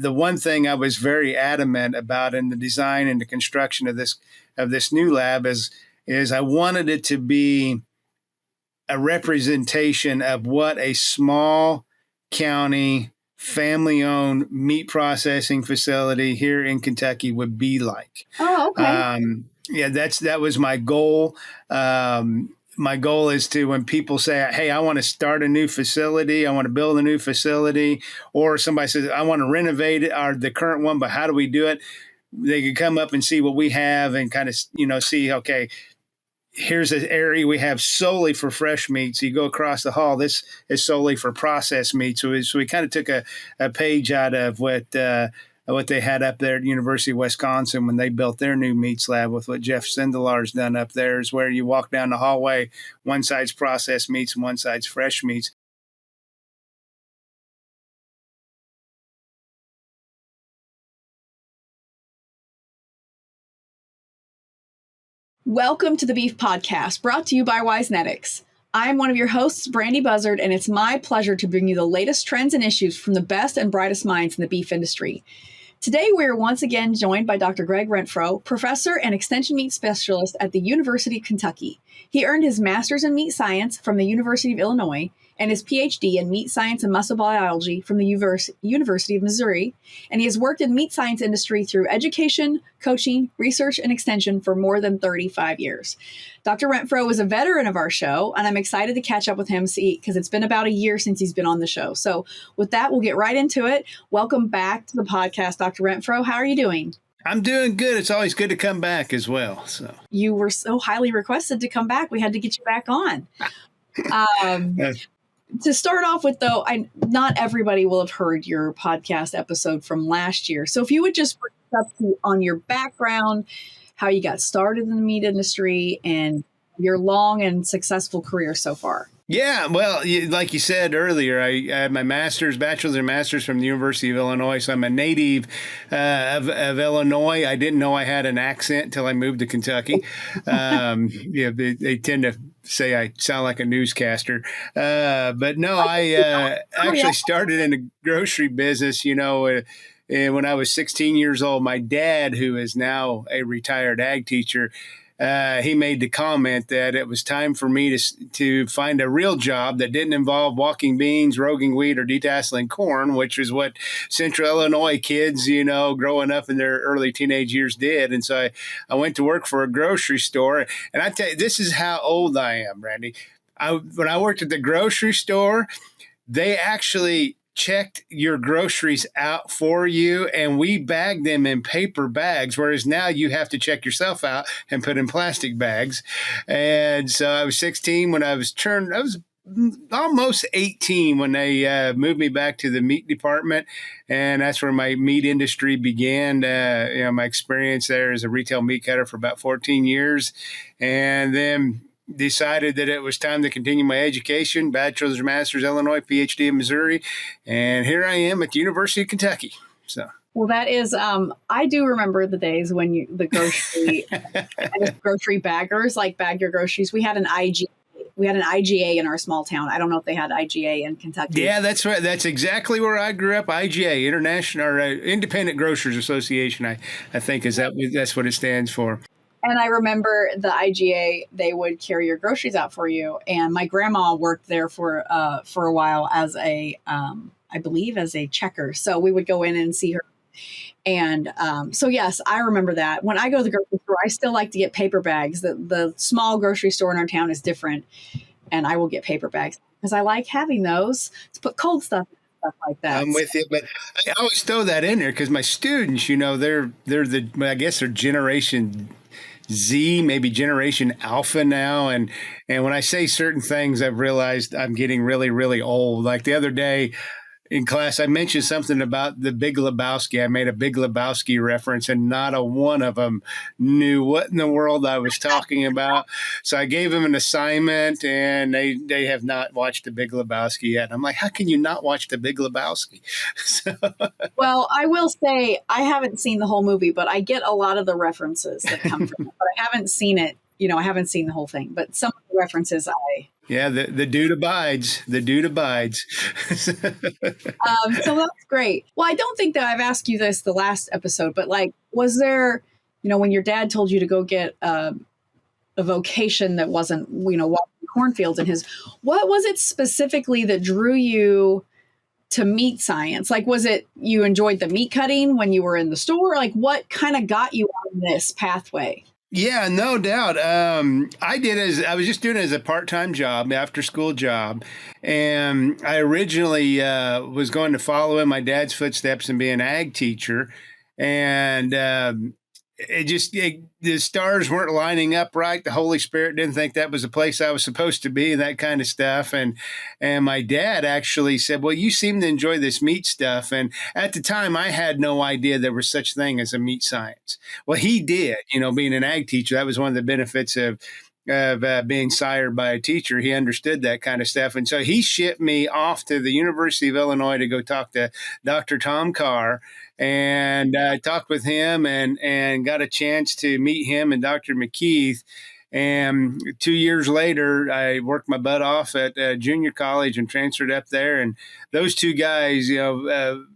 the one thing I was very adamant about in the design and the construction of this new lab is I wanted it to be a representation of what a small county family-owned meat processing facility here in Kentucky would be like. Oh, okay. Yeah, that was my goal. My goal is to, when people say, hey, I want to start a new facility, I want to build a new facility, or somebody says, I want to renovate it or the current one, but how do we do it? They could come up and see what we have and kind of, see, okay, here's an area we have solely for fresh meats. You go across the hall, this is solely for processed meat. So we kind of took a page out of what they had up there at University of Wisconsin when they built their new meats lab with what Jeff Sindelar's done up there, is where you walk down the hallway, one side's processed meats and one side's fresh meats. Welcome to the Beef Podcast, brought to you by Wisenetics. I'm one of your hosts, Brandy Buzzard, and it's my pleasure to bring you the latest trends and issues from the best and brightest minds in the beef industry. Today, we are once again joined by Dr. Gregg Rentfrow, professor and extension meat specialist at the University of Kentucky. He earned his master's in meat science from the University of Illinois and his Ph.D. in meat science and muscle biology from the University of Missouri. And he has worked in the meat science industry through education, coaching, research, and extension for more than 35 years. Dr. Rentfrow is a veteran of our show, and I'm excited to catch up with him because it's been about a year since he's been on the show. So with that, we'll get right into it. Welcome back to the podcast, Dr. Rentfrow. How are you doing? I'm doing good. It's always good to come back as well. So you were so highly requested to come back. We had to get you back on. To start off with, though, not everybody will have heard your podcast episode from last year. So if you would just bring us up on your background, how you got started in the meat industry, and your long and successful career so far. Yeah, well, like you said earlier, I had my bachelor's and master's from the University of Illinois, so I'm a native of Illinois. I didn't know I had an accent until I moved to Kentucky. They tend to say I sound like a newscaster, but no, I actually started in the grocery business, and when I was 16 years old. My dad, who is now a retired ag teacher, he made the comment that it was time for me to find a real job that didn't involve walking beans, roguing wheat, or detasseling corn, which is what Central Illinois kids, growing up in their early teenage years did. And so I went to work for a grocery store. And I tell you, this is how old I am, Randy. When I worked at the grocery store, they actually checked your groceries out for you, and we bagged them in paper bags, whereas now you have to check yourself out and put in plastic bags. And so I was 16 when I was almost 18 when they moved me back to the meat department, and that's where my meat industry began. My experience there as a retail meat cutter for about 14 years, and then decided that it was time to continue my education, bachelor's, master's, Illinois, Ph.D. in Missouri, and here I am at the University of Kentucky. So. Well, that is, I do remember the days when the grocery baggers bag your groceries. We had an IGA in our small town. I don't know if they had IGA in Kentucky. Yeah, that's right. That's exactly where I grew up. IGA, International or Independent Grocers Association. I think that's what it stands for. And I remember the IGA, they would carry your groceries out for you. And my grandma worked there for a while as I believe as a checker. So we would go in and see her. And so, yes, I remember that. When I go to the grocery store, I still like to get paper bags. The small grocery store in our town is different. And I will get paper bags because I like having those to put cold stuff in. Stuff like that. I'm with you, but I always throw that in there because my students, they're Generation Z, maybe Generation Alpha now. And when I say certain things, I've realized I'm getting really, really old. Like the other day in class, I mentioned something about the Big Lebowski. I made a Big Lebowski reference, and not a one of them knew what in the world I was talking about. So I gave them an assignment, and they have not watched the Big Lebowski yet. I'm like, how can you not watch the Big Lebowski? Well, I will say I haven't seen the whole movie, but I get a lot of the references that come from it. But I haven't seen it I haven't seen the whole thing, but some of the references Yeah, the dude abides. The dude abides. so that's great. Well, I don't think that I've asked you this the last episode, but like, was there, when your dad told you to go get a vocation that wasn't, walking cornfields what was it specifically that drew you to meat science? Like, was it you enjoyed the meat cutting when you were in the store? Like, what kind of got you on this pathway? Yeah, no doubt. I was just doing it as a part-time job, after school job. And I originally was going to follow in my dad's footsteps and be an ag teacher. And the stars weren't lining up right. The Holy Spirit didn't think that was the place I was supposed to be, and that kind of stuff. And my dad actually said, "Well, you seem to enjoy this meat stuff." And at the time, I had no idea there was such thing as a meat science. Well, he did. Being an ag teacher, that was one of the benefits of being sired by a teacher. He understood that kind of stuff. And so he shipped me off to the University of Illinois to go talk to Dr. Tom Carr. And I talked with him and got a chance to meet him and Dr. McKeith. And 2 years later, I worked my butt off at junior college and transferred up there. And those two guys,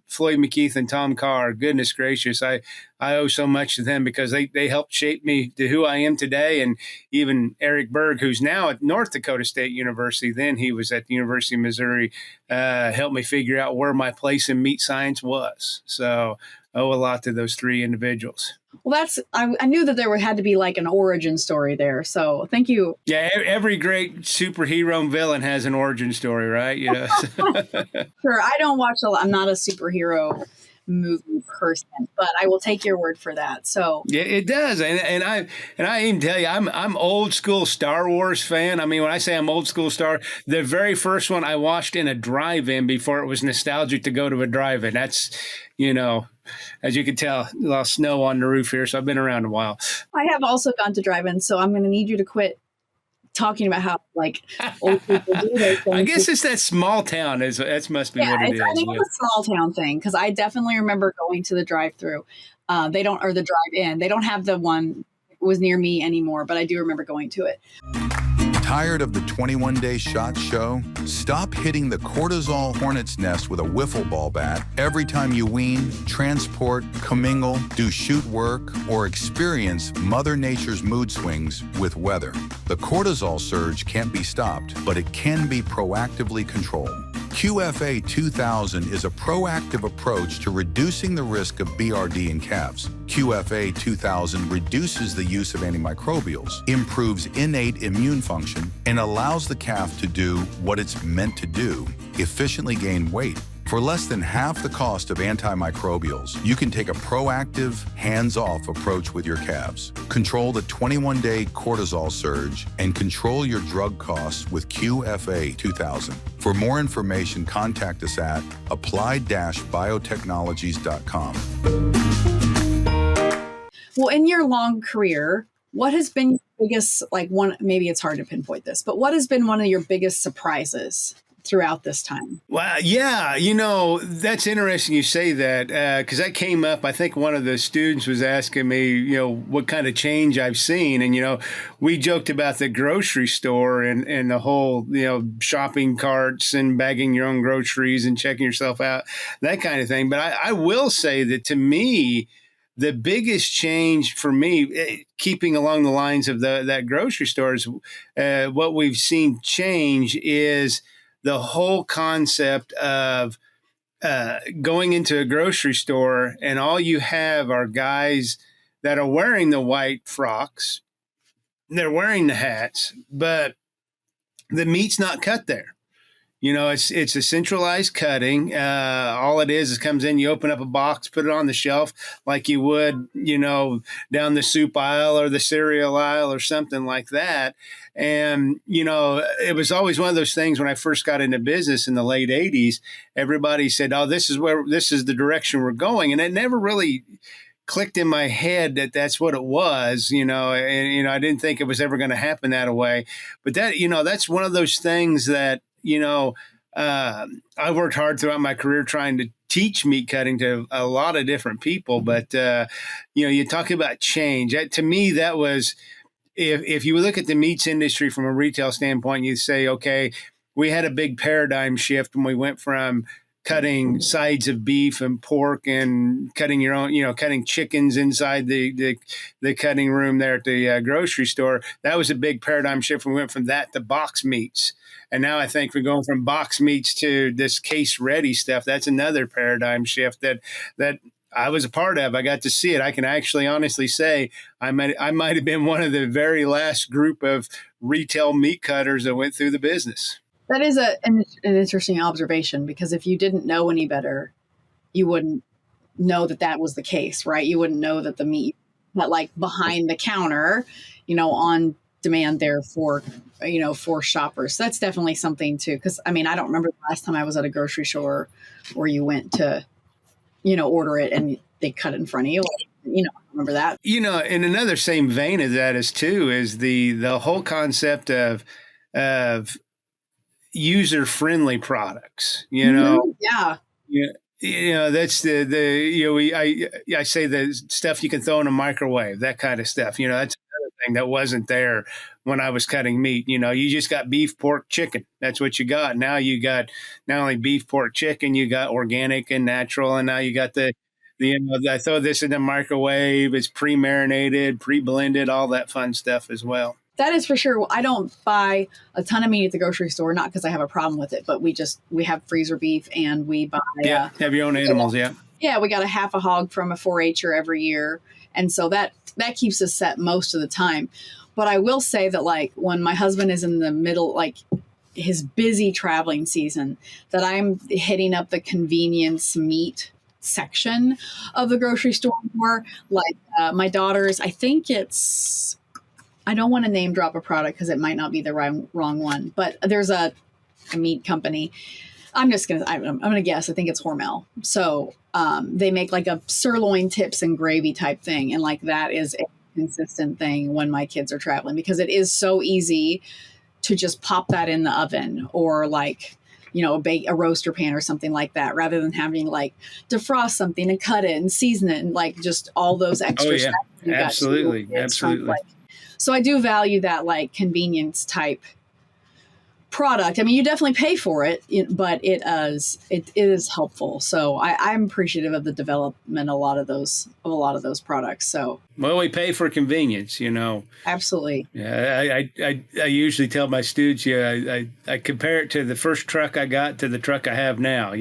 Floyd McKeith and Tom Carr, goodness gracious, I owe so much to them because they helped shape me to who I am today. And even Eric Berg, who's now at North Dakota State University, then he was at the University of Missouri, helped me figure out where my place in meat science was. So I owe a lot to those three individuals. Well, I knew that there had to be like an origin story there. So thank you. Yeah, every great superhero and villain has an origin story, right? Sure. I don't watch I'm not a superhero movie person, but I will take your word for that. So yeah, it does, and I even tell you, I'm old school Star Wars fan. I mean, when I say I'm old school the very first one I watched in a drive-in before it was nostalgic to go to a drive-in. That's, as you can tell, a lot of snow on the roof here, so I've been around a while. I have also gone to drive-ins, so I'm going to need you to quit talking about how like old people do those things. I guess it's that small town. That must be what it is. I think it's a small town thing because I definitely remember going to the drive-through. Or the drive-in. They don't have the one that was near me anymore, but I do remember going to it. Tired of the 21-day shot show? Stop hitting the cortisol hornet's nest with a wiffle ball bat every time you wean, transport, commingle, do shoot work, or experience Mother Nature's mood swings with weather. The cortisol surge can't be stopped, but it can be proactively controlled. QFA 2000 is a proactive approach to reducing the risk of BRD in calves. QFA 2000 reduces the use of antimicrobials, improves innate immune function, and allows the calf to do what it's meant to do, efficiently gain weight. For less than half the cost of antimicrobials, you can take a proactive, hands-off approach with your calves. Control the 21-day cortisol surge and control your drug costs with QFA 2000. For more information, contact us at applied-biotechnologies.com. Well, in your long career, what has been your biggest, maybe it's hard to pinpoint this, but what has been one of your biggest surprises throughout this time? Well, yeah, that's interesting you say that because that came up. I think one of the students was asking me, what kind of change I've seen. And, we joked about the grocery store and the whole, shopping carts and bagging your own groceries and checking yourself out, that kind of thing. But I will say that to me, the biggest change for me, keeping along the lines of that grocery store, is what we've seen change is the whole concept of going into a grocery store and all you have are guys that are wearing the white frocks, they're wearing the hats, but the meat's not cut there. It's a centralized cutting. All it is comes in, you open up a box, put it on the shelf like you would, down the soup aisle or the cereal aisle or something like that. And, it was always one of those things when I first got into business in the late 80s, everybody said, oh, this is the direction we're going. And it never really clicked in my head that that's what it was, and, I didn't think it was ever going to happen that way. But that, that's one of those things that, I worked hard throughout my career trying to teach meat cutting to a lot of different people. But, you talk about change. To me, that was if you look at the meats industry from a retail standpoint, you say, okay, we had a big paradigm shift when we went from cutting sides of beef and pork and cutting your own, cutting chickens inside the cutting room there at the grocery store. That was a big paradigm shift. We went from that to box meats. And now I think we're going from box meats to this case ready stuff. That's another paradigm shift that I was a part of. I got to see it. I can actually honestly say I might have been one of the very last group of retail meat cutters that went through the business. That is an interesting observation, because if you didn't know any better, you wouldn't know that was the case, right? You wouldn't know that the meat, that like behind the counter, on demand there for shoppers. So that's definitely something too. Because I don't remember the last time I was at a grocery store where you went to, order it and they cut it in front of you. I remember that. In another same vein of that is the whole concept of user-friendly products, Mm-hmm. Yeah. That's I say the stuff you can throw in a microwave, that kind of stuff. That's another thing that wasn't there when I was cutting meat. You just got beef, pork, chicken. That's what you got. Now you got not only beef, pork, chicken, you got organic and natural, and now you got I throw this in the microwave. It's pre-marinated, pre-blended, all that fun stuff as well. That is for sure. I don't buy a ton of meat at the grocery store, not because I have a problem with it, but we have freezer beef, and we buy. Have your own animals, yeah. Yeah, we got a half a hog from a 4-H'er every year, and so that keeps us set most of the time. But I will say that, like, when my husband is in the middle, like his busy traveling season, that I'm hitting up the convenience meat section of the grocery store more. Like my daughter's, I think it's. I don't want to name drop a product because it might not be the wrong one, but there's a meat company. I'm gonna guess. I think it's Hormel. So they make like a sirloin tips and gravy type thing, and like that is a consistent thing when my kids are traveling, because it is so easy to just pop that in the oven, or like a roaster pan or something like that, rather than having like defrost something and cut it and season it and like just all those extra steps. Absolutely. So I do value that like convenience type product. You definitely pay for it, but it is helpful. So I'm appreciative of the development of a lot of those products. So we pay for convenience, Absolutely. Yeah, I usually tell my students, I compare it to the first truck I got to the truck I have now.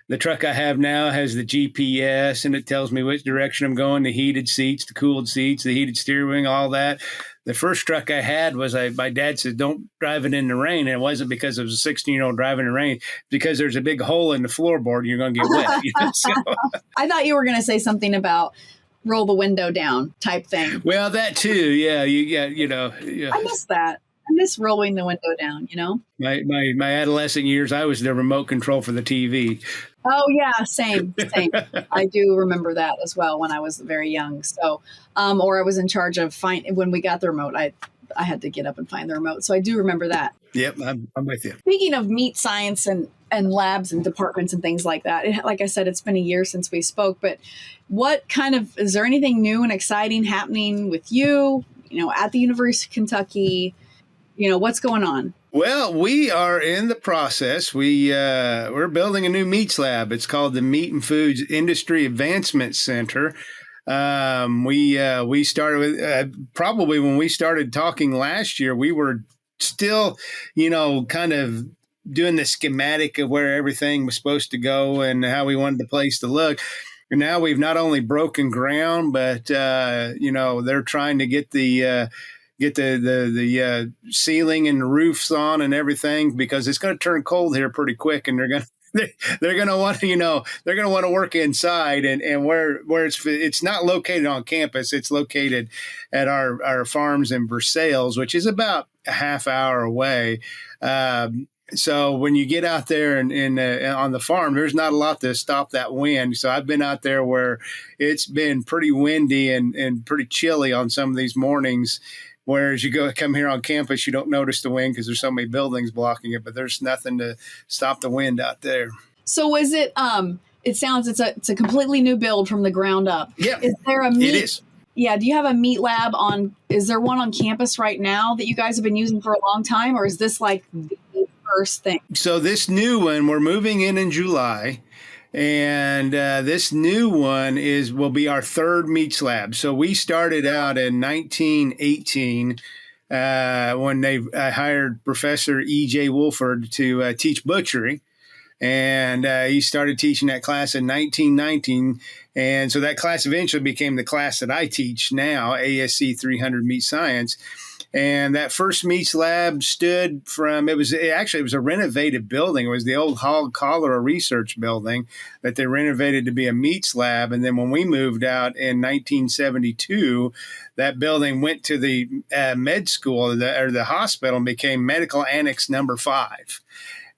The truck I have now has the GPS, and it tells me which direction I'm going, the heated seats, the cooled seats, the heated steering wheel, all that. The first truck I had was my dad said, don't drive it in the rain. And it wasn't because it was a 16-year-old driving in the rain, because there's a big hole in the floorboard and you're going to get wet. So. I thought you were going to say something about roll the window down type thing. Well, that too. Yeah. I missed that. I miss rolling the window down, My adolescent years, I was the remote control for the TV. Oh, yeah, same. I do remember that as well when I was very young. So, or I was in charge of when we got the remote, I had to get up and find the remote. So I do remember that. Yep, I'm with you. Speaking of meat science and labs and departments and things like that, like I said, it's been a year since we spoke, but is there anything new and exciting happening with you, at the University of Kentucky? What's going on? Well, we are in the process. We're building a new meats lab. It's called the Meat and Foods Industry Advancement Center. We started with probably when we started talking last year, we were still, kind of doing the schematic of where everything was supposed to go and how we wanted the place to look. And now we've not only broken ground, but they're trying to get the ceiling and the roofs on and everything, because it's going to turn cold here pretty quick, and they're going to want to work inside, and where it's not located on campus, it's located at our farms in Versailles, which is about a half hour away. So when you get out there and on the farm, there's not a lot to stop that wind. So I've been out there where it's been pretty windy and pretty chilly on some of these mornings. Whereas you come here on campus, you don't notice the wind because there's so many buildings blocking it, but there's nothing to stop the wind out there. So is it, it sounds, it's a completely new build from the ground up. Yeah, Is there a meat? It is. Yeah. Do you have a meat lab is there one on campus right now that you guys have been using for a long time, or is this like the first thing? So this new one, we're moving in July. And this new one will be our third meats lab. So we started out in 1918 when they hired Professor E.J. Wolford to teach butchery. And he started teaching that class in 1919. And so that class eventually became the class that I teach now, ASC 300 Meat Science. And that first meats lab stood from, it was a renovated building. It was the old hog cholera research building that they renovated to be a meats lab. And then when we moved out in 1972, that building went to the med school or the hospital and became medical annex number 5.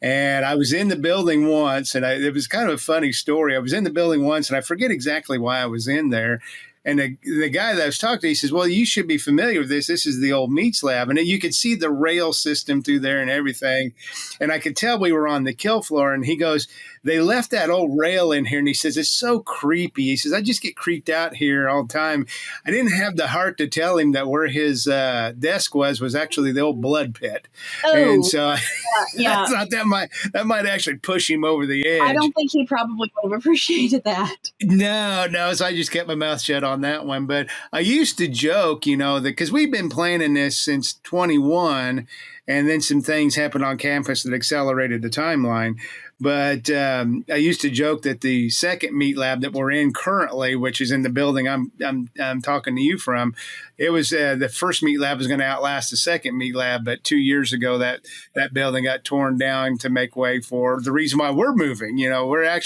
And I was in the building once, and it was kind of a funny story. I was in the building once, and I forget exactly why I was in there. And the guy that I was talking to, he says, well, you should be familiar with this. This is the old meats lab. And you could see the rail system through there and everything. And I could tell we were on the kill floor. And he goes, they left that old rail in here. And he says, it's so creepy. He says, I just get creeped out here all the time. I didn't have the heart to tell him that where his desk was actually the old blood pit. Oh, and so yeah. I thought that might actually push him over the edge. I don't think he probably would have appreciated that. No. So I just kept my mouth shut on that one. But I used to joke, that because we've been planning this since 21, and then some things happened on campus that accelerated the timeline. But I used to joke that the second meat lab that we're in currently, which is in the building I'm talking to you from, it was the first meat lab was going to outlast the second meat lab. But 2 years ago, that building got torn down to make way for the reason why we're moving. I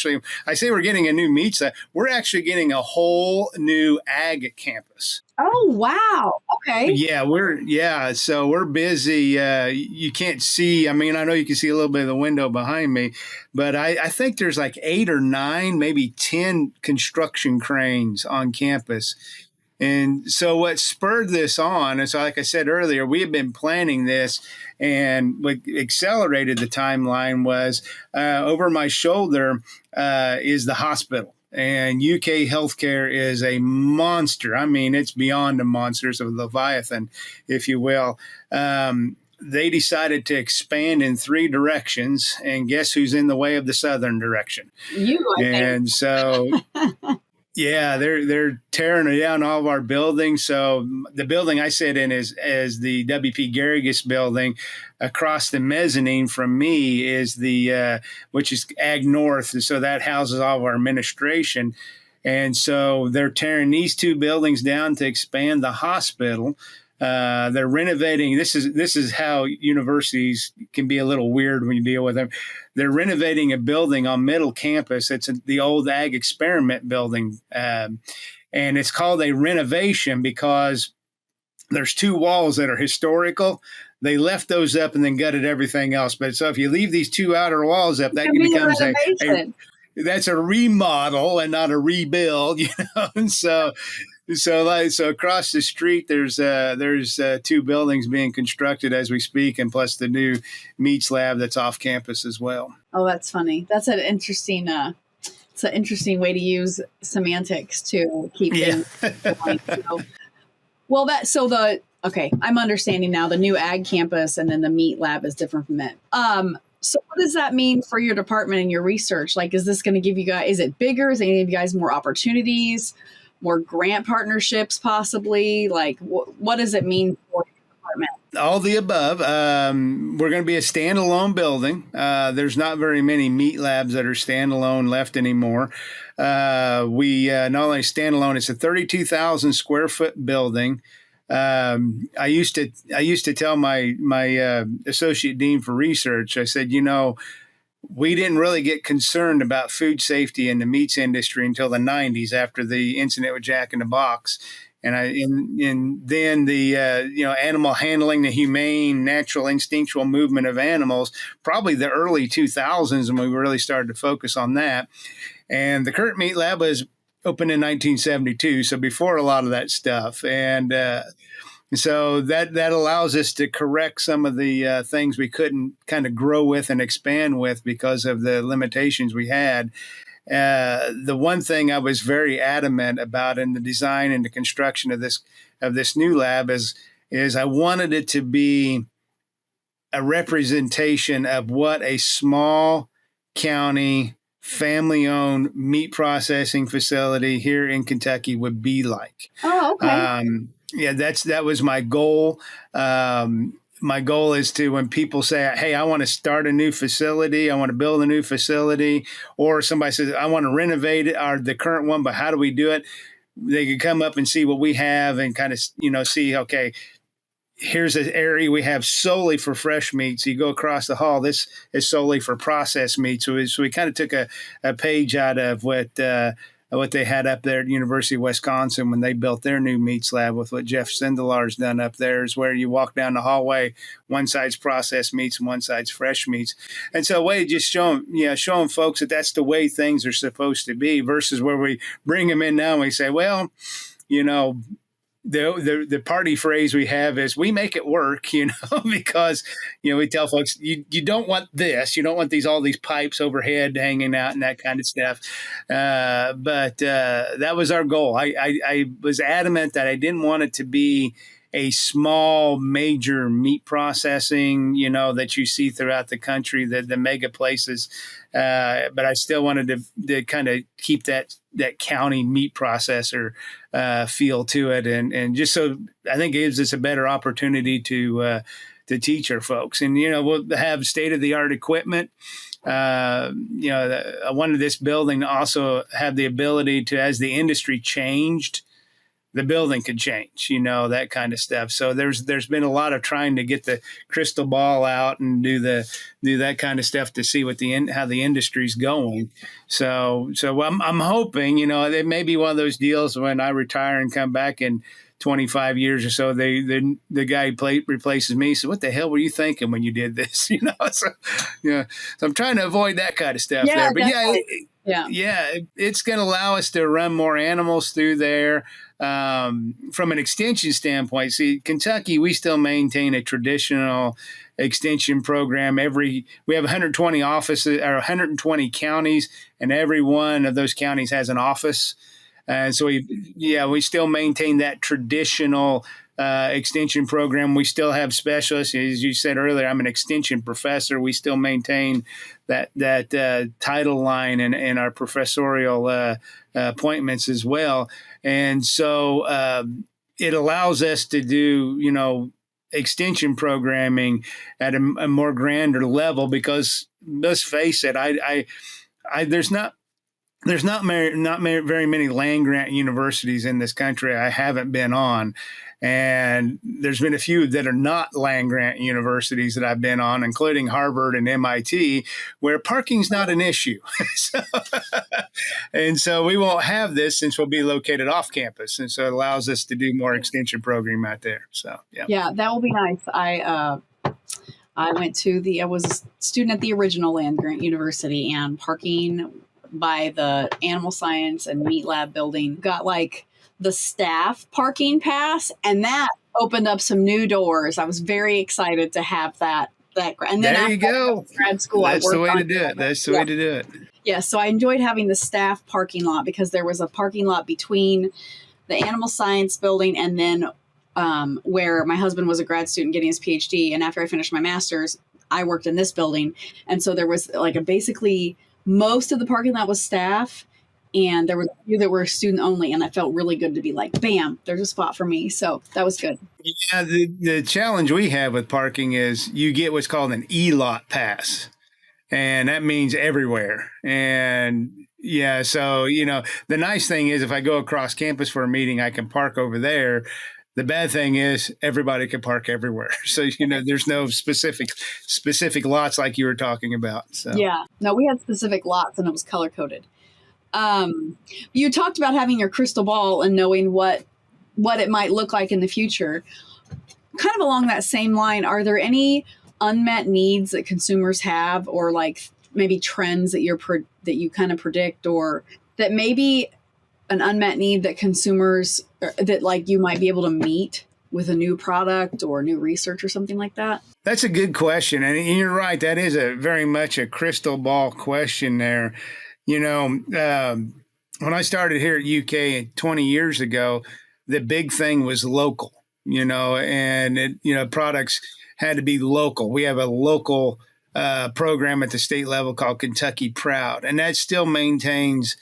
say we're getting a new meat lab. We're actually getting a whole new ag campus. Oh, wow. Okay. So we're busy. You can't see. I mean, I know you can see a little bit of the window behind me, but I think there's like 8 or 9, maybe 10 construction cranes on campus. And so what spurred this on, and so like I said earlier, we had been planning this, and what accelerated the timeline was over my shoulder is the hospital. And UK healthcare is a monster. I mean, it's beyond a monster. It's a Leviathan, if you will. They decided to expand in 3 directions, and guess who's in the way of the southern direction? You, I think. And so, yeah, they're tearing down all of our buildings. So the building I sit in is the W.P. Garrigus building. Across the mezzanine from me is the which is Ag North, and so that houses all of our administration. And so they're tearing these 2 buildings down to expand the hospital. They're renovating. This is how universities can be a little weird when you deal with them. They're renovating a building on Middle Campus. It's the old Ag Experiment building, and it's called a renovation because there's 2 walls that are historical. They left those up and then gutted everything else. But so if you leave these 2 outer walls up, that becomes that's a remodel and not a rebuild, And so across the street, there's 2 buildings being constructed as we speak, and plus the new meats lab that's off campus as well. Oh, that's funny. That's an interesting. It's an interesting way to use semantics to keep things going. Okay, I'm understanding now. The new ag campus and then the meat lab is different from that. So what does that mean for your department and your research? Like, is this going to give you guys? Is it bigger? Is it going to give you guys more opportunities? More grant partnerships, possibly? Like, what does it mean for your department? All the above. We're going to be a standalone building. There's not very many meat labs that are standalone left anymore. We not only standalone, it's a 32,000 square foot building. I used to tell my associate dean for research, I said, we didn't really get concerned about food safety in the meats industry until the 90s after the incident with Jack in the Box. And then the animal handling, the humane, natural, instinctual movement of animals, probably the early 2000s, and we really started to focus on that. And the current meat lab was opened in 1972, so before a lot of that stuff. And so that allows us to correct some of the things we couldn't kind of grow with and expand with because of the limitations we had. the one thing I was very adamant about in the design and the construction of this new lab is I wanted it to be a representation of what a small county family-owned meat processing facility here in Kentucky would be like. Oh, okay. Yeah, that was my goal. My goal is to, when people say, hey, I want to start a new facility, I want to build a new facility, or somebody says, I want to renovate it or the current one, but how do we do it? They could come up and see what we have and kind of, see, okay, here's an area we have solely for fresh meats. You go across the hall, this is solely for processed meat. So we kind of took a page out of what they had up there at University of Wisconsin when they built their new meats lab with what Jeff Sindelar's done up there, is where you walk down the hallway, one side's processed meats and one side's fresh meats. And so a way to just showing folks that that's the way things are supposed to be, versus where we bring them in now and we say, well, the party phrase we have is we make it work, because, we tell folks, you don't want this, you don't want all these pipes overhead hanging out and that kind of stuff. But that was our goal. I was adamant that I didn't want it to be a small major meat processing, that you see throughout the country, the mega places. But I still wanted to kind of keep that county meat processor feel to it. And just so I think it gives us a better opportunity to teach our folks. And, we'll have state-of-the-art equipment. I wanted this building to also have the ability to, as the industry changed, the building could change, that kind of stuff. So there's been a lot of trying to get the crystal ball out and do that kind of stuff to see how the industry's going. So I'm hoping, it may be one of those deals when I retire and come back in 25 years or so, the guy replaces me. So what the hell were you thinking when you did this? So I'm trying to avoid that kind of stuff there. But it's going to allow us to run more animals through there. From an extension standpoint, see, Kentucky, we still maintain a traditional extension program. We have 120 offices or 120 counties, and every one of those counties has an office. And so we still maintain that traditional extension program. We still have specialists. As you said earlier, I'm an extension professor. We still maintain that title line in our professorial appointments as well. And so it allows us to do, extension programming at a more grander level, because let's face it, there's not very many land grant universities in this country I haven't been on. And there's been a few that are not land grant universities that I've been on, including Harvard and MIT, where parking's not an issue. And so we won't have this since we'll be located off campus. And so it allows us to do more extension program out there. So, yeah. Yeah, that will be nice. I was a student at the original land grant university, and parking by the animal science and meat lab building got the staff parking pass, and that opened up some new doors. I was very excited to have that. And then there you go. Grad school, That's the way to do it. That's the way to do it. Yeah, so I enjoyed having the staff parking lot, because there was a parking lot between the animal science building and then where my husband was a grad student getting his Ph.D. And after I finished my master's, I worked in this building. And so there was basically most of the parking lot was staff, and there were a few that were student only. And I felt really good to be bam, there's a spot for me. So that was good. Yeah, the challenge we have with parking is you get what's called an E-lot pass. And that means everywhere. And yeah, so, the nice thing is if I go across campus for a meeting, I can park over there. The bad thing is everybody can park everywhere. So, there's no specific lots like you were talking about. So yeah, no, we had specific lots, and it was color coded. You talked about having your crystal ball and knowing what it might look like in the future. Kind of along that same line, are there any unmet needs that consumers have, or maybe trends that you kind of predict, or that maybe an unmet need that consumers that you might be able to meet with a new product or new research or something like that? That's a good question. And you're right. That is very much a crystal ball question there. when I started here at UK 20 years ago, the big thing was local, and products had to be local. We have a local program at the state level called Kentucky Proud, and that still maintains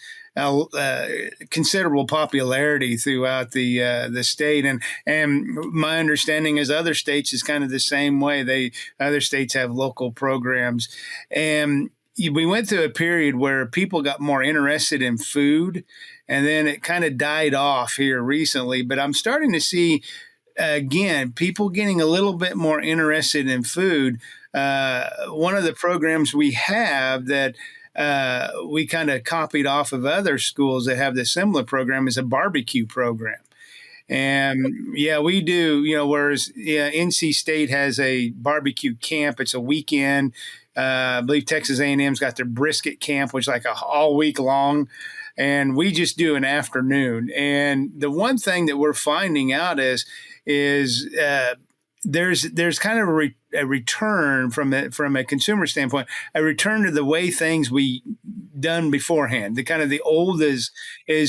considerable popularity throughout the state. And my understanding is other states is kind of the same way. Other states have local programs, and we went through a period where people got more interested in food, and then it kind of died off here recently. But I'm starting to see again people getting a little bit more interested in food. One of the programs we have that we kind of copied off of other schools that have this similar program is a barbecue program. And yeah, we do, whereas NC State has a barbecue camp. It's a weekend. I believe Texas A&M's got their brisket camp, which is like all week long. And we just do an afternoon. And the one thing that we're finding out is there's kind of a return from a consumer standpoint, a return to the way things we done beforehand. The old is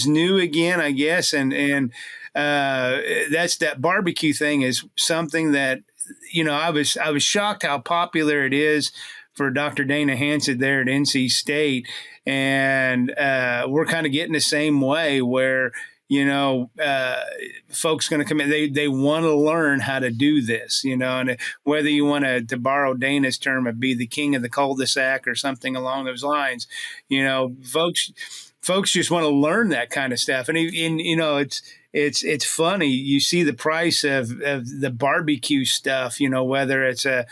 new again, I guess, and that's that barbecue thing is something that I was shocked how popular it is for Dr. Dana Hansen there at NC State, and we're kind of getting the same way where folks going to come in, they want to learn how to do this, and whether you want to borrow Dana's term, be the king of the cul-de-sac or something along those lines, folks just want to learn that kind of stuff. And it's funny. You see the price of the barbecue stuff, whether it's a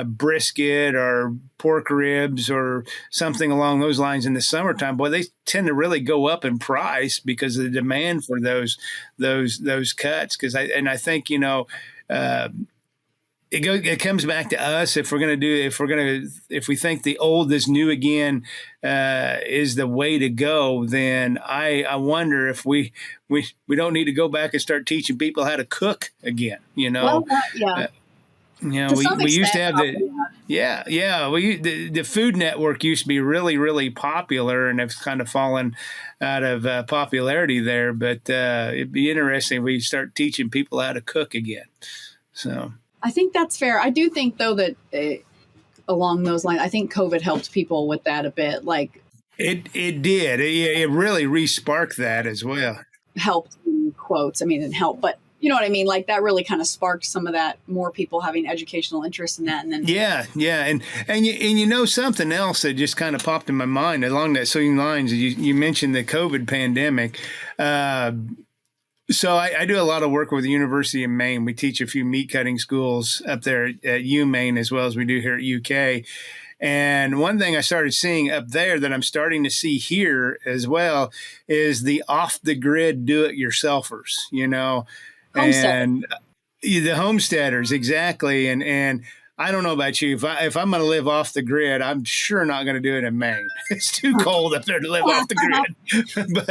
brisket or pork ribs or something along those lines in the summertime. Boy, they tend to really go up in price because of the demand for those cuts. I think it comes back to us if we think the old is new again is the way to go. Then I wonder if we don't need to go back and start teaching people how to cook again. Well, yeah. We used to have the Food Network used to be really, really popular, and it's kind of fallen out of popularity there. But it'd be interesting if we start teaching people how to cook again. So I think that's fair. I do think, though, that along those lines, I think COVID helped people with that a bit. Like it did. It really re-sparked that as well. Helped in quotes. I mean, it helped, but you know what I mean? Like that really kind of sparked some of that, more people having educational interest in that. And then and something else that just kind of popped in my mind along that same lines. You mentioned the COVID pandemic. So I do a lot of work with the University of Maine. We teach a few meat cutting schools up there at UMaine as well as we do here at UK. And one thing I started seeing up there that I'm starting to see here as well is the off the grid do-it-yourselfers, and the homesteaders, exactly. And I don't know about you. If I'm going to live off the grid, I'm sure not going to do it in Maine. It's too cold up there to live off the grid. But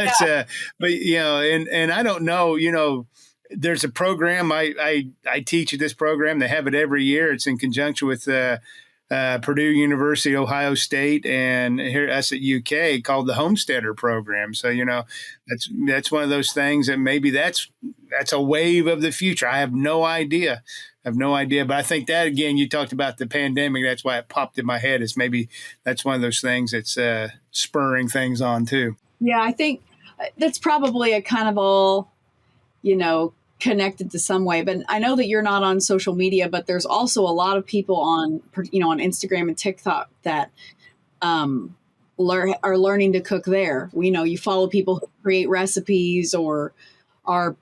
I don't know. There's a program I teach at this program. They have it every year. It's in conjunction with Purdue University, Ohio State, and here us at UK called the Homesteader Program. So that's one of those things that maybe that's a wave of the future. I have no idea. But I think that, again, you talked about the pandemic. That's why it popped in my head, is maybe that's one of those things that's spurring things on too. Yeah, I think that's probably a kind of all, connected to some way. But I know that you're not on social media, but there's also a lot of people on Instagram and TikTok that are learning to cook there. You follow people who create recipes or are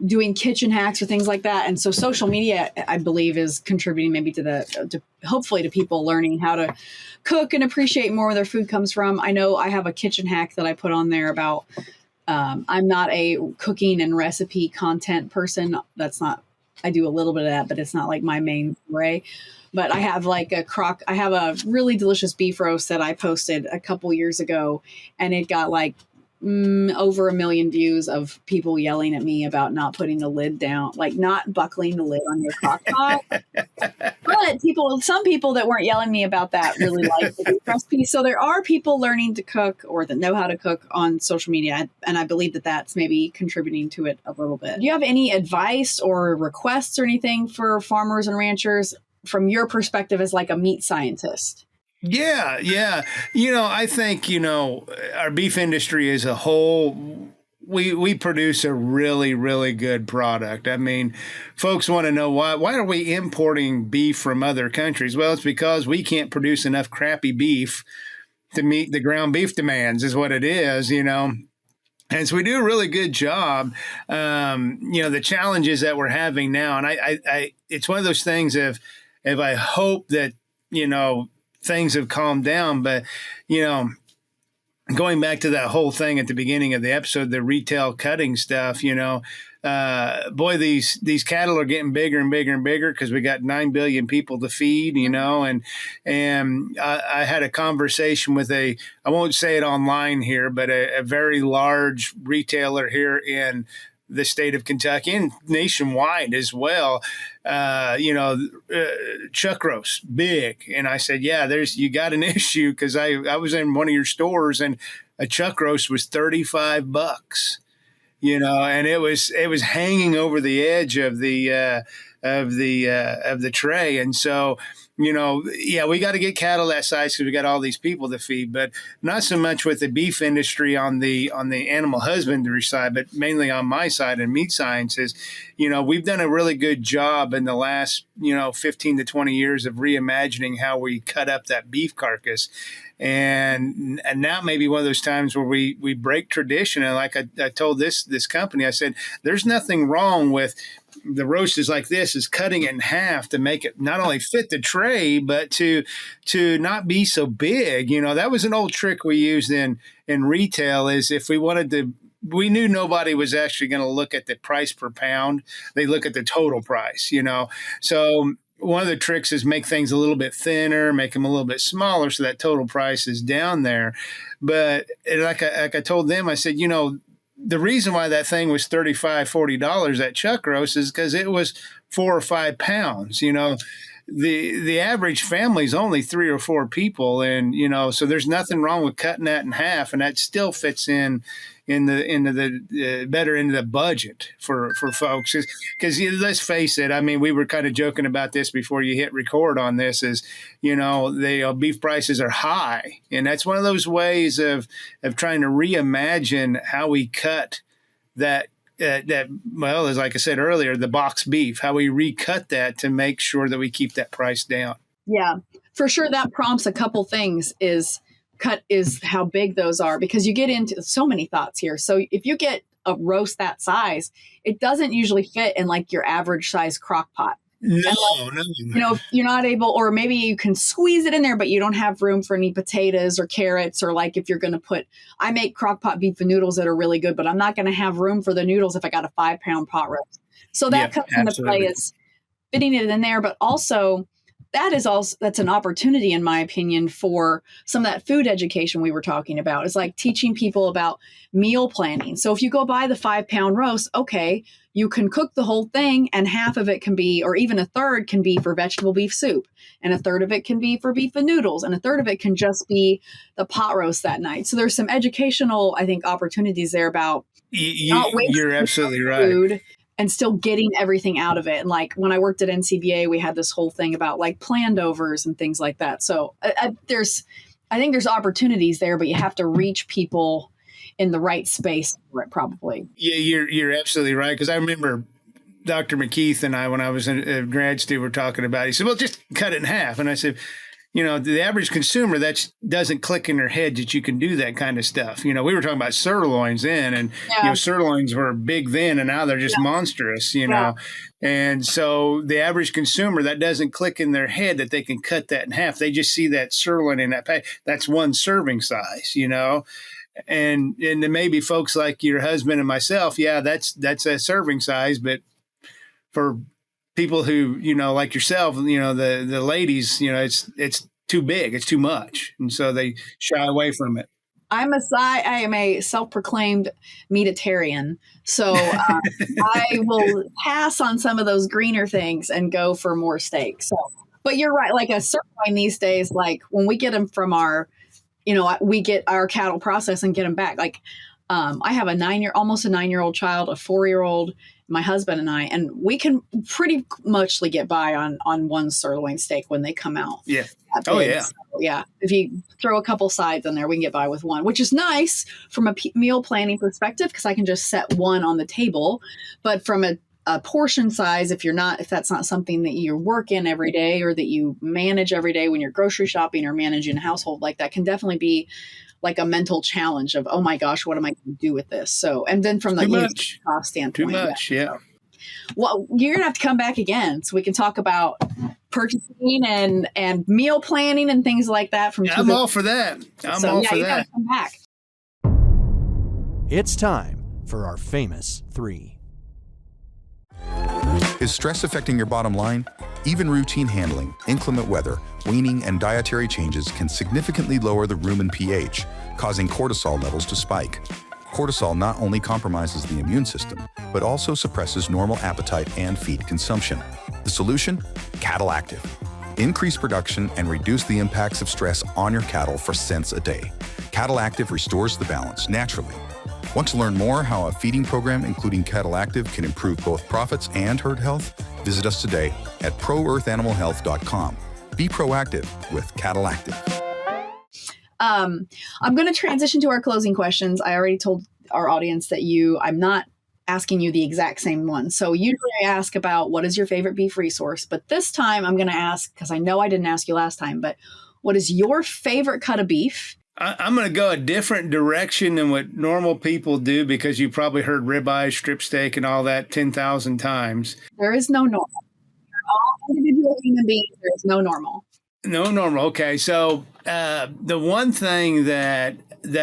doing kitchen hacks or things like that. And so social media, I believe, is contributing maybe to hopefully to people learning how to cook and appreciate more where their food comes from. I know I have a kitchen hack that I put on there about, I'm not a cooking and recipe content person. I do a little bit of that, but it's not like my main way. But I have I have a really delicious beef roast that I posted a couple years ago, and it got over 1 million views of people yelling at me about not putting the lid down, not buckling the lid on your crock pot. But some people that weren't yelling at me about that really like the beef recipe. So there are people learning to cook or that know how to cook on social media. And I believe that that's maybe contributing to it a little bit. Do you have any advice or requests or anything for farmers and ranchers from your perspective as like a meat scientist? Yeah, yeah. I think, our beef industry as a whole, we produce a really, really good product. I mean, folks want to know why are we importing beef from other countries? Well, it's because we can't produce enough crappy beef to meet the ground beef demands is what it is. And so we do a really good job. The challenges that we're having now, and I it's one of those things if I hope that, things have calmed down, but, going back to that whole thing at the beginning of the episode, the retail cutting stuff, boy, these cattle are getting bigger and bigger and bigger because we got 9 billion people to feed, and I had a conversation with I won't say it online here, but a very large retailer here in the state of Kentucky and nationwide as well. Chuck roast, big. And I said, yeah, you got an issue, because I was in one of your stores and a chuck roast was $35, and it was hanging over the edge of the tray. And so, yeah, we got to get cattle that size because we got all these people to feed, but not so much with the beef industry on the animal husbandry side, but mainly on my side in meat sciences. We've done a really good job in the last, 15 to 20 years of reimagining how we cut up that beef carcass. And now may be one of those times where we break tradition. And like I told this company, I said, there's nothing wrong with the roast is like this, is cutting it in half to make it not only fit the tray, but to not be so big. That was an old trick we used in retail, is if we wanted to, we knew nobody was actually going to look at the price per pound. They look at the total price, So one of the tricks is make things a little bit thinner, make them a little bit smaller, so that total price is down there. But like I told them, I said, the reason why that thing was $35, $40 at chuck roast is because it was 4 or 5 pounds. The average family is only 3 or 4 people, and so there's nothing wrong with cutting that in half, and that still fits into the better into the budget for folks. Because let's face it, I mean, we were kind of joking about this before you hit record on this. Is the beef prices are high, and that's one of those ways of trying to reimagine how we cut that. Well, as like I said earlier, the box beef, how we recut that to make sure that we keep that price down. Yeah, for sure. That prompts a couple things. Is how big those are, because you get into so many thoughts here. So if you get a roast that size, it doesn't usually fit in like your average size crock pot. No. You're not able, or maybe you can squeeze it in there, but you don't have room for any potatoes or carrots, or like if you're going to I make crock pot beef and noodles that are really good, but I'm not going to have room for the noodles if I got a 5-pound pot roast. So that comes into play, is fitting it in there, but also that's an opportunity, in my opinion, for some of that food education we were talking about. It's like teaching people about meal planning. So if you go buy the 5-pound roast, okay, you can cook the whole thing, and half of it can be, or even a third can be for vegetable beef soup, and a third of it can be for beef and noodles, and a third of it can just be the pot roast that night. So there's some educational, I think, opportunities there about not wasting you're absolutely food, right. and still getting everything out of it. And like when I worked at NCBA, we had this whole thing about like planned overs and things like that. So I think there's opportunities there, but you have to reach people in the right space for it, probably. Yeah, you're absolutely right. Because I remember Dr. McKeith and I, when I was a grad student, were talking about it. He said, well, just cut it in half. And I said, the average consumer, that doesn't click in their head that you can do that kind of stuff. We were talking about sirloins then, and sirloins were big then, and now they're just monstrous, And so the average consumer, that doesn't click in their head that they can cut that in half. They just see that sirloin in that pack. That's one serving size, And then maybe folks like your husband and myself, that's a serving size, but for people who, like yourself, the ladies, it's too big, it's too much. And so they shy away from it. I am a self-proclaimed meatitarian. So I will pass on some of those greener things and go for more steak. So But you're right. Like a sirloin these days, like when we get them from we get our cattle process and get them back. Like I have almost a 9-year-old child, a 4-year-old, my husband and I, and we can pretty much get by on one sirloin steak when they come out. Yeah. Oh yeah. So, yeah. If you throw a couple sides in there, we can get by with one, which is nice from a meal planning perspective because I can just set one on the table. But from a portion size, if that's not something that you work in every day or that you manage every day when you're grocery shopping or managing a household, like that can definitely be like a mental challenge of, oh my gosh, what am I going to do with this? So, and then from the cost standpoint, too much, yeah. So, well, you're going to have to come back again so we can talk about purchasing and meal planning and things like that. I'm all for that. I'm all for that. Come back. It's time for our famous 3. Is stress affecting your bottom line? Even routine handling, inclement weather, weaning, and dietary changes can significantly lower the rumen pH, causing cortisol levels to spike. Cortisol not only compromises the immune system, but also suppresses normal appetite and feed consumption. The solution? Cattle Active. Increase production and reduce the impacts of stress on your cattle for cents a day. Cattle Active restores the balance naturally. Want to learn more how a feeding program including Cattle Active can improve both profits and herd health? Visit us today at proearthanimalhealth.com. Be proactive with Cattle Active. I'm going to transition to our closing questions. I already told our audience that I'm not asking you the exact same one. So usually I ask about what is your favorite beef resource, but this time I'm going to ask, because I know I didn't ask you last time, but what is your favorite cut of beef? I'm going to go a different direction than what normal people do because you probably heard ribeye, strip steak, and all that 10,000 times. There is no normal. We're all individual human beings. There is no normal. No normal. Okay. So the one thing that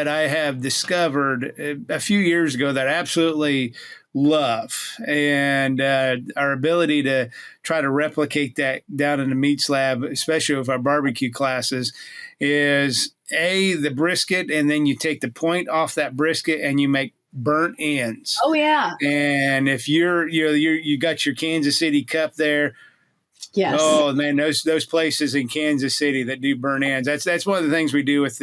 I have discovered a few years ago that I absolutely love and our ability to try to replicate that down in the meats lab, especially with our barbecue classes, is the brisket, and then you take the point off that brisket and you make burnt ends. Oh yeah. And if you got your Kansas City cup there. Yes. Oh man, those places in Kansas City that do burnt ends. That's one of the things we do with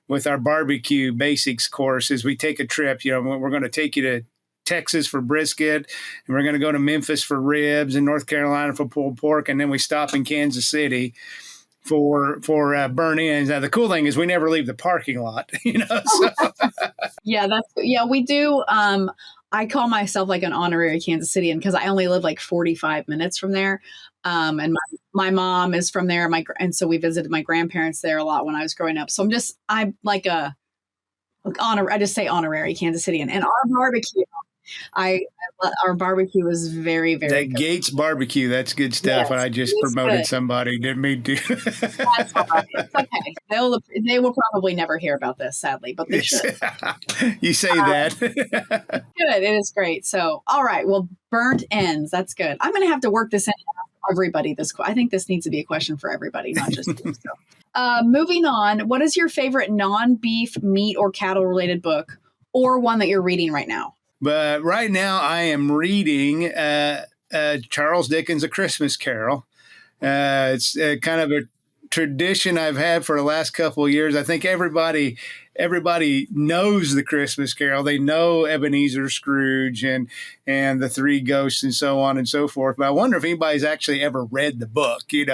with our barbecue basics course is we take a trip. We're going to take you to Texas for brisket, and we're going to go to Memphis for ribs, and North Carolina for pulled pork, and then we stop in Kansas City for burnt ends. Now the cool thing is we never leave the parking lot, So. Yeah, we do. I call myself like an honorary Kansas Citian because I only live like 45 minutes from there. And my mom is from there. And so we visited my grandparents there a lot when I was growing up. So I'm like I just say honorary Kansas Cityan. And our barbecue, our barbecue was very, very good. Gates barbecue, that's good stuff. Yes, and I just promoted good. Somebody, didn't mean to. That's all right. It's okay. They will probably never hear about this, sadly, but they should. You say that. Good. It is great. So, all right. Well, burnt ends. That's good. I'm going to have to work this in for everybody. I think this needs to be a question for everybody, not just you. So. Moving on. What is your favorite non-beef, meat, or cattle-related book, or one that you're reading right now? But right now I am reading Charles Dickens' A Christmas Carol. It's kind of a tradition I've had for the last couple of years. I think everybody knows the Christmas Carol. They know Ebenezer Scrooge and the Three Ghosts and so on and so forth. But I wonder if anybody's actually ever read the book. We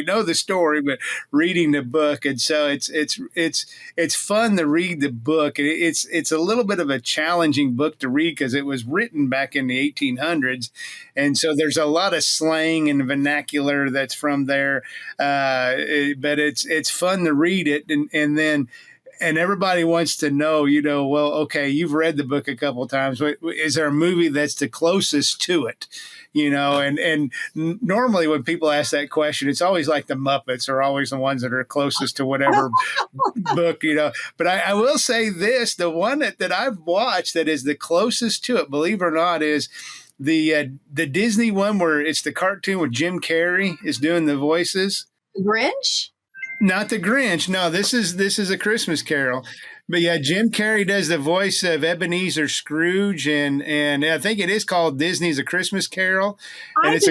know the story, but reading the book, and so it's fun to read the book. It's a little bit of a challenging book to read because it was written back in the 1800s, and so there's a lot of slang and vernacular that's from there. But it's fun to read it, and then. And everybody wants to know, well, okay, you've read the book a couple of times. Is there a movie that's the closest to it? And normally when people ask that question, it's always like the Muppets are always the ones that are closest to whatever book, But I will say this, the one that I've watched that is the closest to it, believe it or not, is the Disney one where it's the cartoon with Jim Carrey is doing the voices. The Grinch? Not the Grinch. No, this is A Christmas Carol. But yeah, Jim Carrey does the voice of Ebenezer Scrooge, and I think it is called Disney's A Christmas Carol. And it's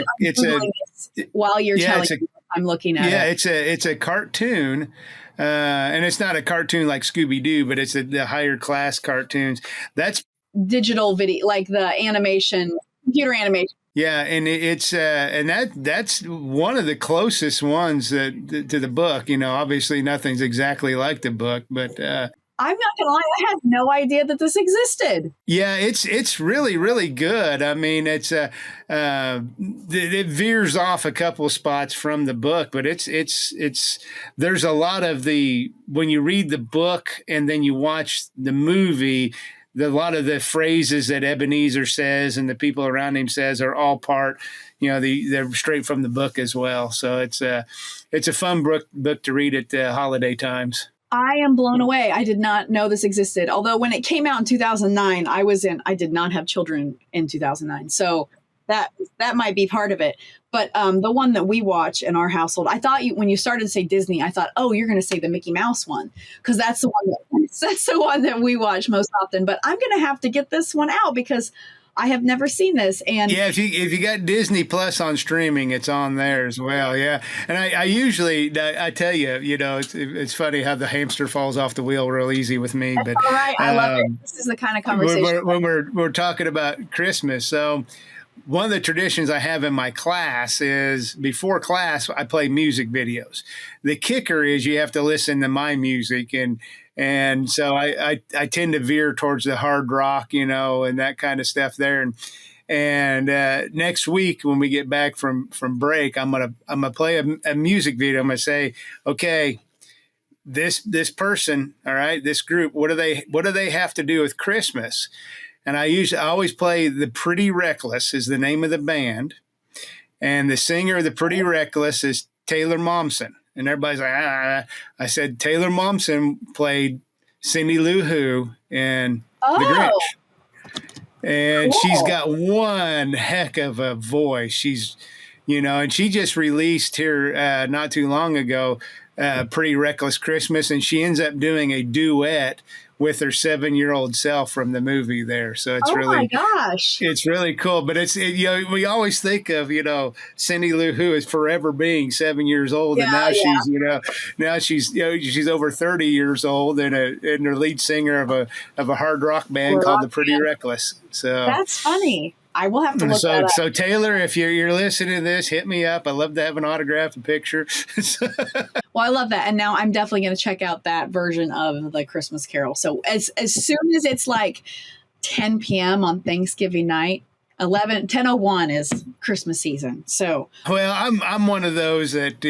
while you're telling me, I'm looking at Yeah, it. it's a cartoon, and it's not a cartoon like Scooby Doo, but it's the higher class cartoons. That's Digital video, like the animation, computer animation. yeah, and it's and that's one of the closest ones to the book. You know, obviously nothing's exactly like the book, but I'm not gonna lie, I had no idea that this existed. yeah, it's really good. I mean, it veers off a couple spots from the book, but it's there's a lot of the when you read the book and then you watch the movie, a lot of the phrases that Ebenezer says and the people around him says are all part, you know, they're straight from the book as well. So it's a fun book to read at the holiday times. I am blown away. I did not know this existed. Although when it came out in 2009, I did not have children in 2009. So that might be part of it. But the one that we watch in our household, I thought when you started to say Disney, I thought, oh, you're going to say the Mickey Mouse one, because that's the one that we watch most often. But I'm going to have to get this one out because I have never seen this. And yeah, if you got Disney Plus on streaming, it's on there as well. Yeah, and I usually I tell you, you know, it's funny how the hamster falls off the wheel real easy with me. But all right, I love it. This is the kind of conversation when we're talking about Christmas. So one of the traditions I have in my class is before class I play music videos. The kicker is you have to listen to my music, and so I tend to veer towards the hard rock, you know, and that kind of stuff there. And next week when we get back from break, I'm gonna play a music video. I'm gonna say, okay, this person, all right, this group, what do they have to do with Christmas? And I always play The Pretty Reckless is the name of the band, and the singer of The Pretty Reckless is Taylor Momsen. And everybody's like, I said Taylor Momsen played Cindy Lou Who in The Grinch. And Cool. She's got one heck of a voice. She's, you know, and she just released here not too long ago, Pretty Reckless Christmas, and she ends up doing a duet with her 7-year-old self from the movie there. So it's my gosh, it's really cool. But you know, we always think of, you know, Cindy Lou Who as forever being 7 years old. And now she's, you know, she's over 30 years old and her lead singer of a hard rock band called The Pretty Reckless. So that's funny. I will have to look that up. So Taylor, if you're listening to this, hit me up. I love to have an autograph and picture. Well, I love that. And now I'm definitely going to check out that version of the Christmas Carol. So as soon as it's like 10 p.m. on Thanksgiving night, 10:01 is Christmas season. So, well, I'm one of those that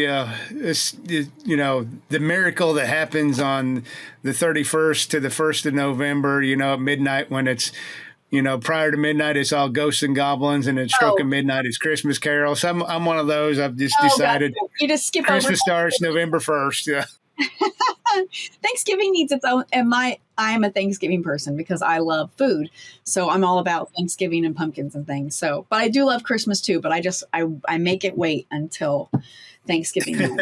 you know, the miracle that happens on the 31st to the 1st of November, you know, at midnight when it's, you know, prior to midnight, it's all ghosts and goblins, and at stroke of midnight, it's Christmas Carol. So I'm one of those. I've just decided you just skip Christmas over starts November 1st. Yeah. Thanksgiving needs its own, and I'm a Thanksgiving person because I love food. So I'm all about Thanksgiving and pumpkins and things. So, but I do love Christmas too, but I make it wait until Thanksgiving.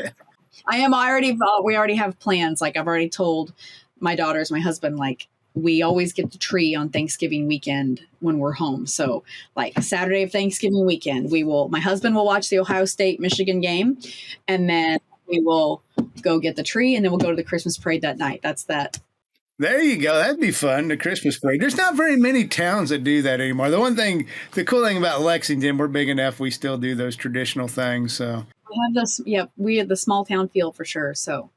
we already have plans. Like I've already told my daughters, my husband, like we always get the tree on Thanksgiving weekend when we're home. So like Saturday of Thanksgiving weekend, my husband will watch the Ohio State Michigan game, and then we will go get the tree, and then we'll go to the Christmas parade that night. That's that. There you go. That'd be fun. The Christmas parade. There's not very many towns that do that anymore. The cool thing about Lexington, we're big enough. We still do those traditional things. So we have this. Yeah, we have the small town feel for sure. So,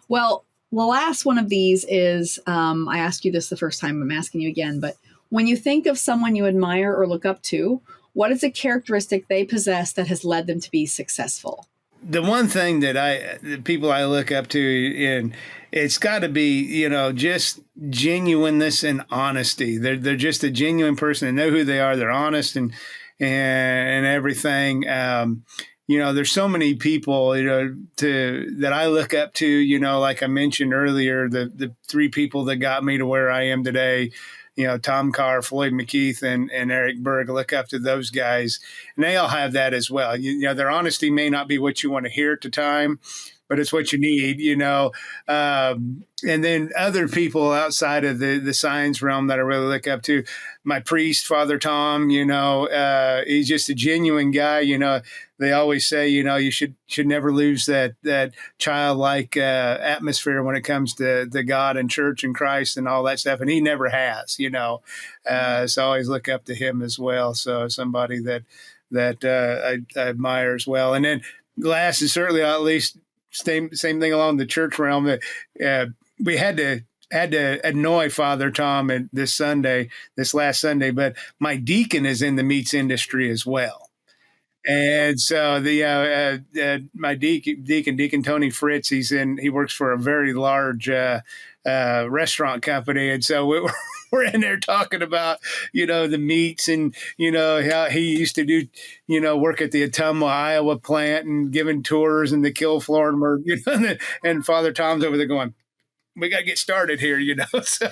well, the last one of these is, I asked you this the first time. I'm asking you again, but when you think of someone you admire or look up to, what is a characteristic they possess that has led them to be successful? The one thing that the people I look up to, and it's got to be, you know, just genuineness and honesty. They're just a genuine person. They know who they are. They're honest and everything. You know, there's so many people, you know, that I look up to, you know, like I mentioned earlier, the three people that got me to where I am today, you know, Tom Carr, Floyd McKeith, and Eric Berg. Look up to those guys. And they all have that as well. You know, their honesty may not be what you want to hear at the time, but it's what you need, you know. And then other people outside of the science realm that I really look up to, my priest, Father Tom, you know, he's just a genuine guy. You know, they always say, you know, you should never lose that childlike atmosphere when it comes to God and church and Christ and all that stuff. And he never has, you know. So I always look up to him as well. So somebody that I admire as well. And then last and certainly not least, same thing along the church realm. That we had to annoy Father Tom this last Sunday, but my deacon is in the meats industry as well. And so my deacon Tony Fritz, he works for a very large restaurant company, and so we're in there talking about, you know, the meats and, you know, how he used to do, you know, work at the Ottumwa, Iowa plant and giving tours and the kill floor, and you know, and Father Tom's over there going, we got to get started here, you know. So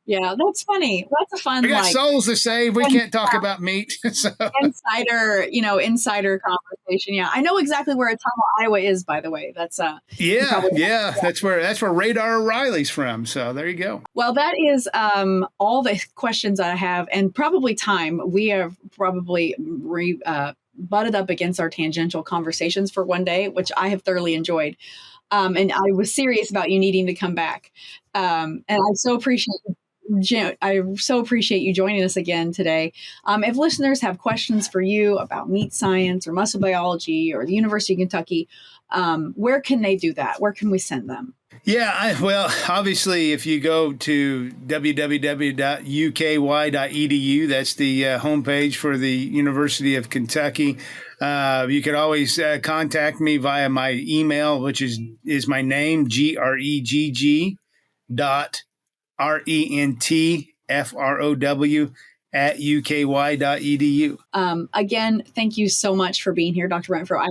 Yeah, that's funny. That's a fun, we got souls to save. We can't talk about meat. So. Insider conversation. Yeah, I know exactly where Ottumwa, Iowa is. By the way, that's yeah. That's where Radar O'Reilly's from. So there you go. Well, that is all the questions I have, and probably time. We have probably butted up against our tangential conversations for one day, which I have thoroughly enjoyed. And I was serious about you needing to come back. And I so appreciate you joining us again today. If listeners have questions for you about meat science or muscle biology or the University of Kentucky, where can they do that? Where can we send them? Yeah, well, obviously, if you go to www.uky.edu, that's the homepage for the University of Kentucky. You can always contact me via my email, which is my name, Gregg Rentfrow @uky.edu. Again, thank you so much for being here, Dr. Rentfrow. I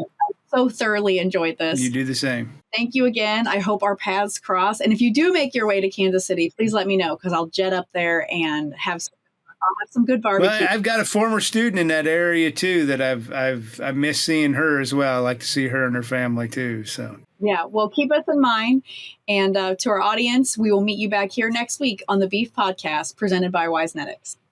so thoroughly enjoyed this. You do the same. Thank you again. I hope our paths cross. And if you do make your way to Kansas City, please let me know, because I'll jet up there and have some good barbecue. Well, I've got a former student in that area too that I miss seeing her as well. I like to see her and her family too. So yeah, well, keep us in mind. And to our audience, we will meet you back here next week on the Beef Podcast presented by Wisenetics.